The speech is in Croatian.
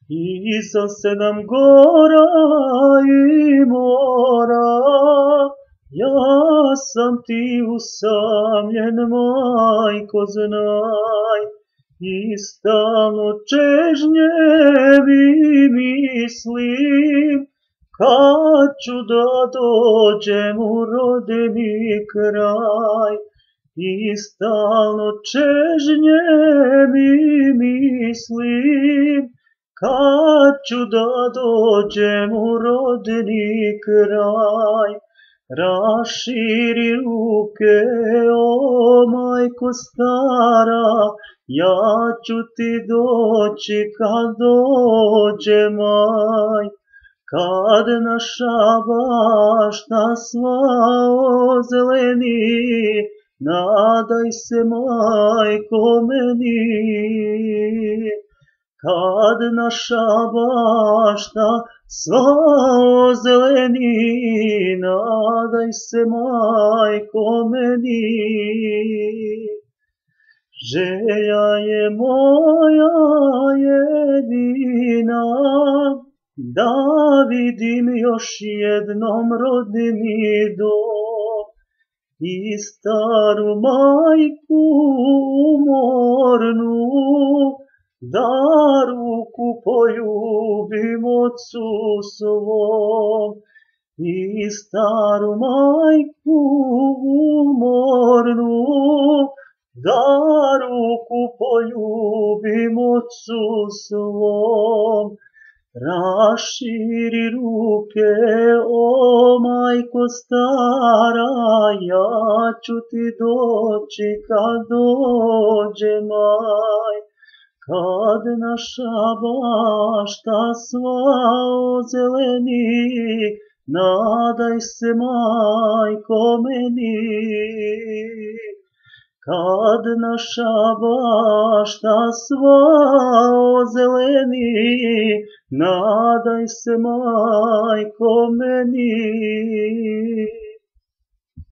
Iza 7 gora i mora, ja sam ti usamljen, majko znaj, i stalno čežnjevi mislim, kad ću da dođem u rodni kraj. I stalno čežnjevi mislim, kad ću da dođem u rodni kraj. Raširi ruke, o majko stara, ja ću ti doći kad dođe maj. Kad naša bašta sva ozeleni, nadaj se, majko, meni. Kad naša bašta sva ozeleni, nadaj se, majko, meni. Želja je moja jedina, da vidim još jednom rodni dom i staru majku umornu, da ruku poljubim ocu svom. I staru majku umornu, da ruku poljubim ocu svom. Raširi ruke, o majko stara, ja ću ti doći kad dođe maj. Kad naša bašta sva ozeleni, nadaj se, majko, meni. Kad naša bašta sva ozeleni, nadaj se, majko, meni.